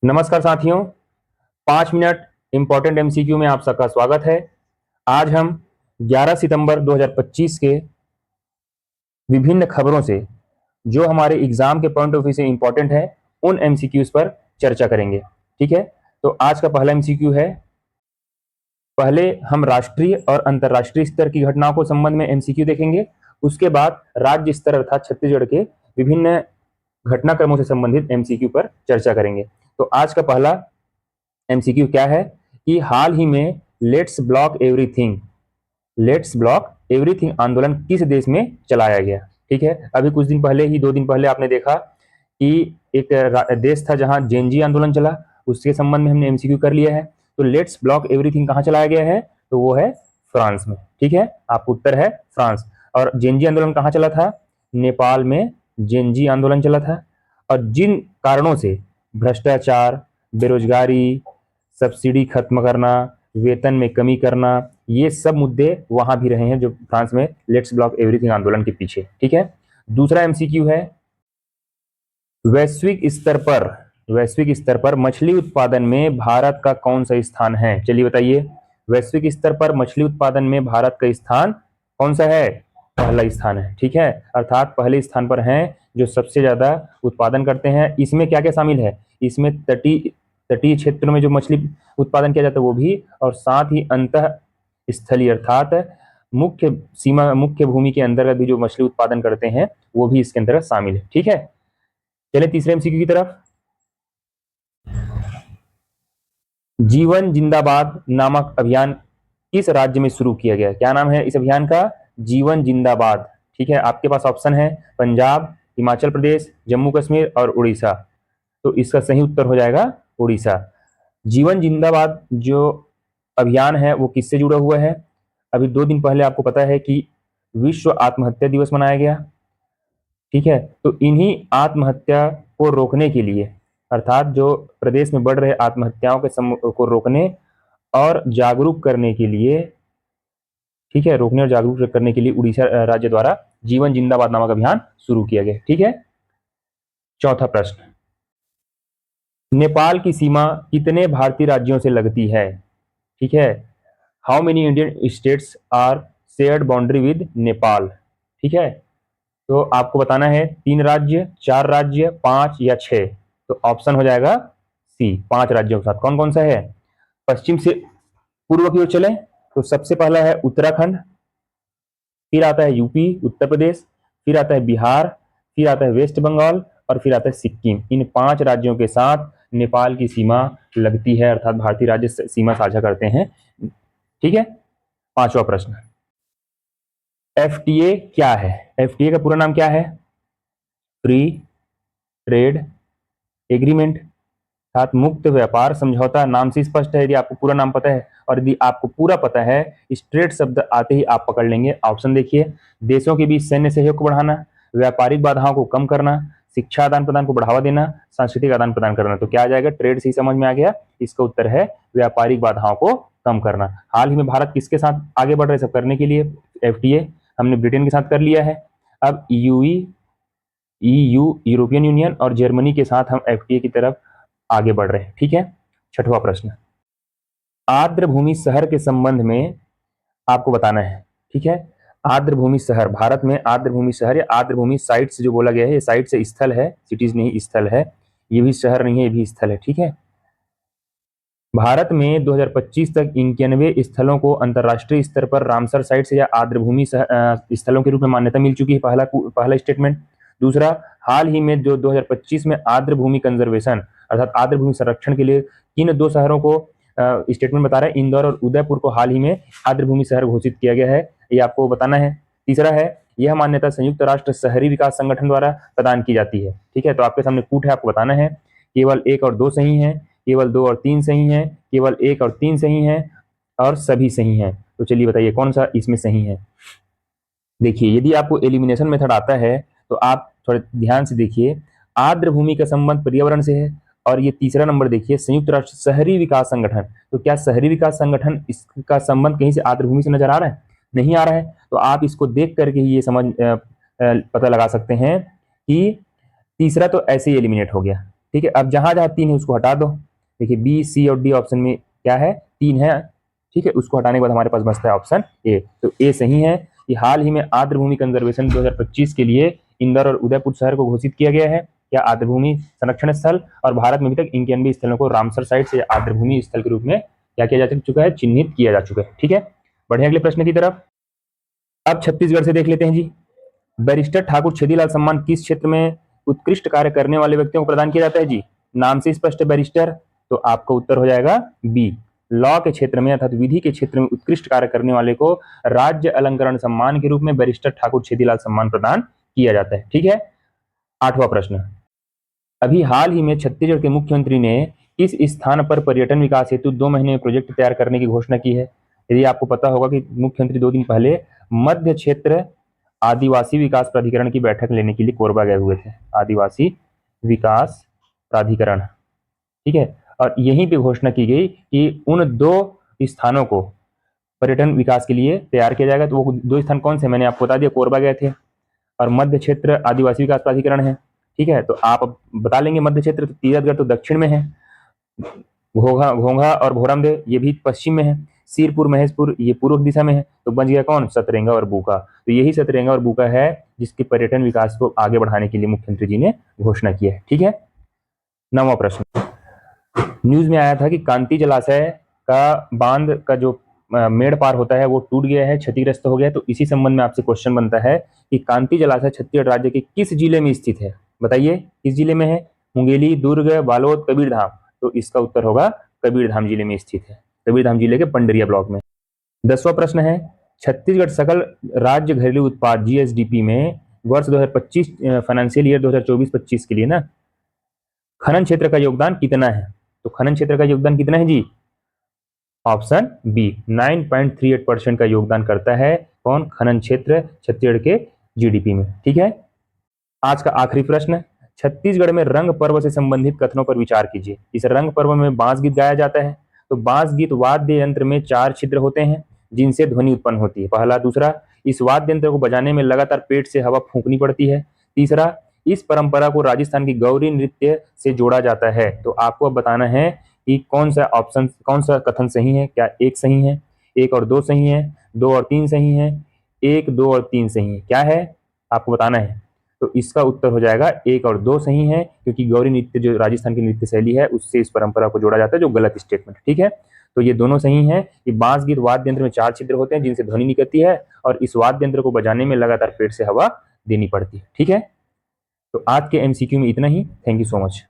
नमस्कार साथियों, 5 minute important MCQ में आप सबका स्वागत है। आज हम 11 सितंबर 2025 के विभिन्न खबरों से जो हमारे एग्जाम के पॉइंट ऑफ व्यू से इंपॉर्टेंट है उन एमसीक्यूज पर चर्चा करेंगे। ठीक है, तो आज का पहला एमसीक्यू है। पहले हम राष्ट्रीय और अंतर्राष्ट्रीय स्तर की घटनाओं को संबंध में एमसीक्यू देखेंगे। उसके बाद राज्य स्तर अर्थात छत्तीसगढ़ के विभिन्न घटनाक्रमों से संबंधित एमसीक्यू पर चर्चा करेंगे। तो आज का पहला एमसीक्यू क्या है कि हाल ही में लेट्स ब्लॉक एवरीथिंग आंदोलन किस देश में चलाया गया। ठीक है, अभी कुछ दिन पहले ही 2 दिन पहले आपने देखा कि एक देश था जहां जेनजी आंदोलन चला, उसके संबंध में हमने एमसीक्यू कर लिया है। तो लेट्स ब्लॉक एवरीथिंग कहाँ चलाया गया है, तो वो है फ्रांस में। ठीक है, आपका उत्तर है फ्रांस। और जेनजी आंदोलन कहाँ चला था, नेपाल में जेनजी आंदोलन चला था। और जिन कारणों से भ्रष्टाचार, बेरोजगारी, सब्सिडी खत्म करना, वेतन में कमी करना, ये सब मुद्दे वहां भी रहे हैं जो फ्रांस में लेट्स ब्लॉक एवरीथिंग आंदोलन के पीछे। ठीक है, दूसरा एमसीक्यू है वैश्विक स्तर पर मछली उत्पादन में भारत का कौन सा स्थान है। चलिए बताइए, वैश्विक स्तर पर मछली उत्पादन में भारत का स्थान कौन सा है, पहला स्थान है। ठीक है, अर्थात पहले स्थान पर हैं जो सबसे ज्यादा उत्पादन करते हैं। इसमें क्या क्या शामिल है, इसमें तटीय क्षेत्रों में जो मछली उत्पादन किया जाता है वो भी, और साथ ही अंतः स्थलीय अर्थात मुख्य भूमि के अंतर्गत भी जो मछली उत्पादन करते हैं वो भी इसके अंतर्गत शामिल है। ठीक है, चले तीसरे एमसीक्यू की तरफ। जीवन जिंदाबाद नामक अभियान किस राज्य में शुरू किया गया, क्या नाम है इस अभियान का, जीवन जिंदाबाद। ठीक है, आपके पास ऑप्शन है पंजाब, हिमाचल प्रदेश, जम्मू कश्मीर और उड़ीसा। तो इसका सही उत्तर हो जाएगा उड़ीसा। जीवन जिंदाबाद जो अभियान है वो किससे जुड़ा हुआ है, अभी 2 दिन पहले आपको पता है कि विश्व आत्महत्या दिवस मनाया गया। ठीक है, तो इन्हीं आत्महत्या को रोकने के लिए, अर्थात जो प्रदेश में बढ़ रहे आत्महत्याओं के को रोकने और जागरूक करने के लिए, ठीक है, रोकने और जागरूक करने के लिए उड़ीसा राज्य द्वारा जीवन जिंदाबाद नामक अभियान शुरू किया गया। ठीक है, चौथा प्रश्न, नेपाल की सीमा कितने भारतीय राज्यों से लगती है। ठीक है, how many Indian states are shared boundary with Nepal. ठीक है, तो आपको बताना है 3 राज्य, 4 राज्य, 5 या 6। तो ऑप्शन हो जाएगा सी, 5 राज्यों के साथ। कौन कौन सा है, पश्चिम से पूर्व की ओर चले तो सबसे पहला है उत्तराखंड, फिर आता है यूपी उत्तर प्रदेश, फिर आता है बिहार, फिर आता है वेस्ट बंगाल और फिर आता है सिक्किम। इन 5 राज्यों के साथ नेपाल की सीमा लगती है, अर्थात भारतीय राज्य सीमा साझा करते हैं। ठीक है, पांचवा प्रश्न, एफटीए क्या है। एफटीए का पूरा नाम क्या है, फ्री ट्रेड एग्रीमेंट, अर्थात मुक्त व्यापार समझौता। नाम से स्पष्ट है, यदि आपको पूरा नाम पता है और यदि आपको पूरा पता है, स्ट्रेट शब्द आते ही आप पकड़ लेंगे। ऑप्शन देखिए, देशों के बीच सैन्य सहयोग को बढ़ाना, व्यापारिक बाधाओं को कम करना, शिक्षा आदान प्रदान को बढ़ावा देना, सांस्कृतिक आदान प्रदान करना। तो क्या आ जाएगा, ट्रेड से ही समझ में आ गया, इसका उत्तर है व्यापारिक बाधाओं को कम करना। हाल ही में भारत किसके साथ आगे बढ़ रहे सब करने के लिए, एफटीए हमने ब्रिटेन के साथ कर लिया है। अब यूरोपियन यूनियन और जर्मनी के साथ हम एफटीए की तरफ आगे बढ़ रहे हैं। ठीक है, छठवां प्रश्न, आर्द्रभूमि शहर के संबंध में आपको बताना है। ठीक है, आर्द्रभूमि शहर, भारत में आर्द्रभूमि शहर या आर्द्रभूमि साइट से जो बोला गया है, ये साइट से स्थल है, सिटीज नहीं स्थल है, ये भी शहर नहीं है, ये भी स्थल है। ठीक है, भारत में 2025 तक 91 स्थलों को अंतर्राष्ट्रीय स्तर पर रामसर साइट से या आर्द्रभूमि स्थलों के रूप में मान्यता मिल चुकी है, पहला स्टेटमेंट। दूसरा, हाल ही में जो 2025 में आर्द्रभूमि कंजर्वेशन अर्थात आर्द्रभूमि संरक्षण के लिए किन 2 शहरों को स्टेटमेंट बता रहा है, इंदौर और उदयपुर को हाल ही में आर्द्रभूमि शहर घोषित किया गया है, ये आपको बताना है। तीसरा है, यह मान्यता संयुक्त राष्ट्र शहरी विकास संगठन द्वारा प्रदान की जाती है। ठीक है, तो आपके सामने कूट है, आपको बताना है। केवल 1 और 2 सही है, केवल 2 और 3 सही है, केवल 1 और 3 सही है और सभी सही हैं। तो चलिए बताइए कौन सा इसमें सही है। देखिए, यदि आपको एलिमिनेशन मेथड आता है तो आप थोड़े ध्यान से देखिए, आर्द्रभूमि का संबंध पर्यावरण से है। और ये तीसरा नंबर देखिए, संयुक्त राष्ट्र शहरी विकास संगठन, तो क्या शहरी विकास संगठन इसका संबंध कहीं से आर्द्रभूमि से नजर आ रहा है, नहीं आ रहा है। तो आप इसको देख करके ही ये पता लगा सकते हैं कि तीसरा तो ऐसे ही एलिमिनेट हो गया। ठीक है, अब जहां जहां 3 है उसको हटा दो। देखिए बी, सी और डी ऑप्शन में क्या है, 3 है। ठीक है, उसको हटाने के बाद हमारे पास बचता है ऑप्शन ए। तो ए सही है कि हाल ही में आर्द्र भूमि कंजर्वेशन 2025 के लिए इंदौर और उदयपुर शहर को घोषित किया गया है या आर्द्र भूमि संरक्षण स्थल, और भारत में अभी तक 91 स्थलों को रामसर साइट से आर्द्र भूमि स्थल के रूप में क्या किया जा चुका है, चिन्हित किया जा चुका है। ठीक है, बढ़े अगले प्रश्न की तरफ। अब छत्तीसगढ़ से देख लेते हैं जी। बैरिस्टर ठाकुर छेदीलाल सम्मान किस क्षेत्र में उत्कृष्ट कार्य करने वाले व्यक्तियों को प्रदान किया जाता है जी? नाम से स्पष्ट है बैरिस्टर, तो आपका उत्तर हो जाएगा बी। लॉ के क्षेत्र में अर्थात विधि के क्षेत्र में उत्कृष्ट कार्य करने वाले को राज्य अलंकरण सम्मान के रूप में बैरिस्टर ठाकुर छेदीलाल सम्मान प्रदान किया जाता है। ठीक है, 8वां प्रश्न। अभी हाल ही में छत्तीसगढ़ के मुख्यमंत्री ने किस स्थान पर पर्यटन विकास हेतु 2 महीने में प्रोजेक्ट तैयार करने की घोषणा की है? यदि आपको पता होगा कि मुख्यमंत्री 2 दिन पहले मध्य क्षेत्र आदिवासी विकास प्राधिकरण की बैठक लेने के लिए कोरबा गए हुए थे। आदिवासी विकास प्राधिकरण, ठीक है, और यहीं पे घोषणा की गई कि उन 2 स्थानों को पर्यटन विकास के लिए तैयार किया जाएगा। तो वो 2 स्थान कौन से, मैंने आपको बता दिया, कोरबा गए थे और मध्य क्षेत्र आदिवासी विकास प्राधिकरण है। ठीक है, तो आप बता लेंगे मध्य क्षेत्र, तो तीरथगढ़ तो दक्षिण में है, घोंघा घोंघा और भोरमदेव ये भी पश्चिम में है, सिरपुर महेशपुर ये पूर्व दिशा में है। तो बच गया कौन, सतरेंगा और बूका। तो यही सतरेंगा और बूका है जिसके पर्यटन विकास को आगे बढ़ाने के लिए मुख्यमंत्री जी ने घोषणा की है। ठीक है, 9वां प्रश्न। न्यूज में आया था कि कांति जलाशय का बांध का जो मेड़ पार होता है वो टूट गया है, क्षतिग्रस्त हो गया है। तो इसी संबंध में आपसे क्वेश्चन बनता है कि कांति जलाशय छत्तीसगढ़ राज्य के किस जिले में स्थित है? बताइए किस जिले में है? मुंगेली, दुर्ग, बालोद, कबीरधाम। तो इसका उत्तर होगा कबीरधाम जिले में स्थित है, कबीरधाम जिले के पंडरिया ब्लॉक में। 10वां प्रश्न है, छत्तीसगढ़ सकल राज्य घरेलू उत्पाद जीएसडीपी में वर्ष 2025 फाइनेंशियल ईयर 2024-25 के लिए ना खनन क्षेत्र का योगदान कितना है? तो खनन क्षेत्र का योगदान कितना है जी? ऑप्शन बी 9.38% का योगदान करता है कौन, खनन क्षेत्र छत्तीसगढ़ के जीडीपी में। ठीक है, आज का आखिरी प्रश्न। छत्तीसगढ़ में रंग पर्व से संबंधित कथनों पर विचार कीजिए। इस रंग पर्व में बांस गीत गाया जाता है। तो बांस गीत वाद्य यंत्र में 4 छिद्र होते हैं जिनसे ध्वनि उत्पन्न होती है, पहला। दूसरा, इस वाद्य यंत्र को बजाने में लगातार पेट से हवा फूंकनी पड़ती है। तीसरा, इस परंपरा को राजस्थान की गौरी नृत्य से जोड़ा जाता है। तो आपको अब बताना है कि कौन सा ऑप्शन, कौन सा कथन सही है। क्या 1 सही है, 1 और 2 सही है, 2 और 3 सही है, 1, 2 और 3 सही है, क्या है आपको बताना है। तो इसका उत्तर हो जाएगा 1 और 2 सही है, क्योंकि गौरी नृत्य जो राजस्थान की नृत्य शैली है उससे इस परंपरा को जोड़ा जाता है, जो गलत स्टेटमेंट। ठीक है, तो ये दोनों सही है कि बांस गीत वाद्य यंत्र में 4 छिद्र होते हैं जिनसे ध्वनि निकलती है और इस वाद्य यंत्र को बजाने में लगातार पेट से हवा देनी पड़ती है। ठीक है, तो आज के एमसीक्यू में इतना ही। Thank you so much.